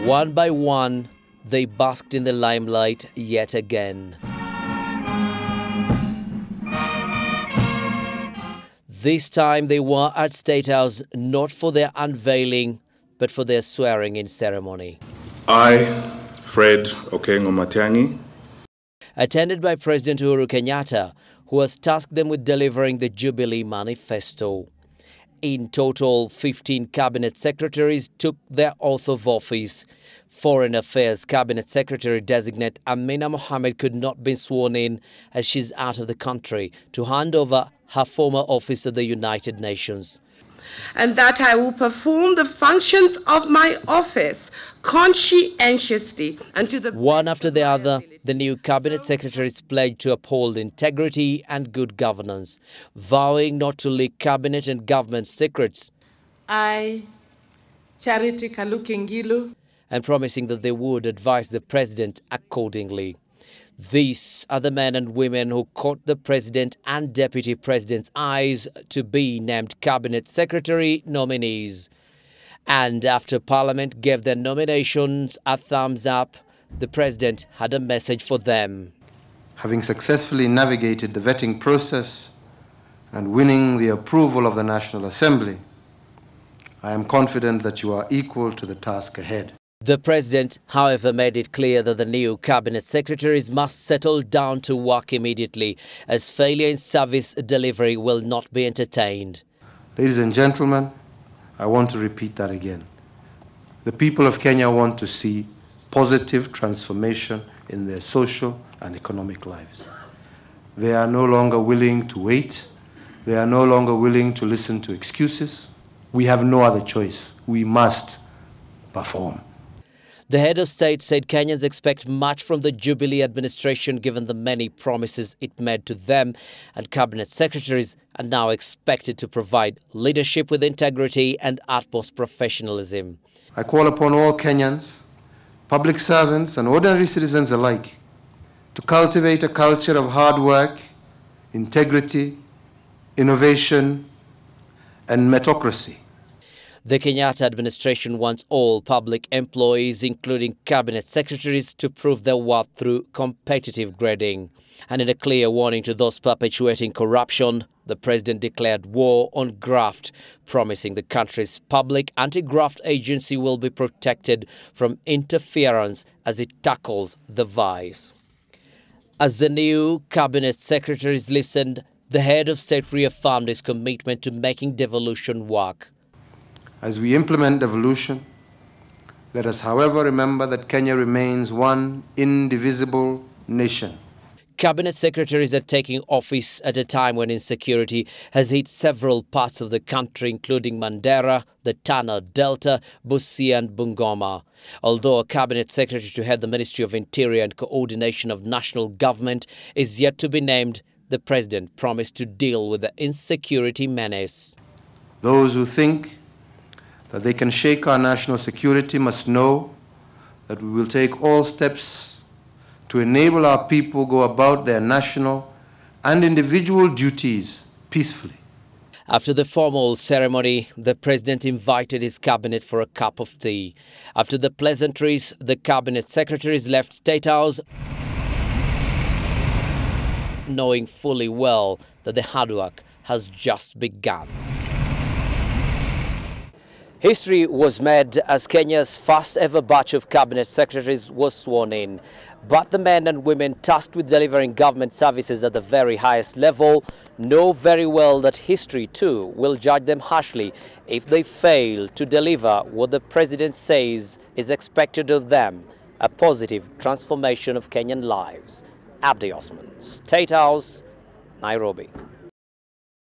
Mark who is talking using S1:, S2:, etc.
S1: One by one, they basked in the limelight yet again. This time they were at State House not for their unveiling, but for their swearing-in ceremony.
S2: I, Fred Okengo-Matiang'i,
S1: attended by President Uhuru Kenyatta, who has tasked them with delivering the Jubilee Manifesto. In total, 15 Cabinet Secretaries took their oath of office. Foreign Affairs Cabinet Secretary designate Amina Mohamed could not be sworn in as she's out of the country to hand over her former office at the United Nations.
S3: And that I will perform the functions of my office conscientiously and to the
S1: one after the other, the new Cabinet Secretaries pledged to uphold integrity and good governance, vowing not to leak cabinet and government secrets.
S3: I, Charity Kalukingilu,
S1: and promising that they would advise the president accordingly. These are the men and women who caught the president and deputy president's eyes to be named cabinet secretary nominees. And after Parliament gave their nominations a thumbs up, the president had a message for them.
S4: Having successfully navigated the vetting process and winning the approval of the National Assembly, I am confident that you are equal to the task ahead.
S1: The president, however, made it clear that the new cabinet secretaries must settle down to work immediately, as failure in service delivery will not be entertained.
S4: Ladies and gentlemen, I want to repeat that again. The people of Kenya want to see positive transformation in their social and economic lives. They are no longer willing to wait. They are no longer willing to listen to excuses. We have no other choice. We must perform.
S1: The head of state said Kenyans expect much from the Jubilee administration given the many promises it made to them, and cabinet secretaries are now expected to provide leadership with integrity and utmost professionalism.
S4: I call upon all Kenyans, public servants and ordinary citizens alike, to cultivate a culture of hard work, integrity, innovation and meritocracy.
S1: The Kenyatta administration wants all public employees, including cabinet secretaries, to prove their worth through competitive grading. And in a clear warning to those perpetuating corruption, the president declared war on graft, promising the country's public anti-graft agency will be protected from interference as it tackles the vice. As the new cabinet secretaries listened, the head of state reaffirmed his commitment to making devolution work.
S4: As we implement devolution, let us, however, remember that Kenya remains one indivisible nation.
S1: Cabinet secretaries are taking office at a time when insecurity has hit several parts of the country, including Mandera, the Tana Delta, Busia and Bungoma. Although a cabinet secretary to head the Ministry of Interior and Coordination of National Government is yet to be named, the president promised to deal with the insecurity menace.
S4: Those who think that they can shake our national security must know that we will take all steps to enable our people go about their national and individual duties peacefully.
S1: After the formal ceremony, the president invited his cabinet for a cup of tea. After the pleasantries, the cabinet secretaries left State House, knowing fully well that the hard work has just begun. History was made as Kenya's first ever batch of cabinet secretaries was sworn in. But the men and women tasked with delivering government services at the very highest level know very well that history too will judge them harshly if they fail to deliver what the president says is expected of them, a positive transformation of Kenyan lives. Abdi Osman, State House, Nairobi.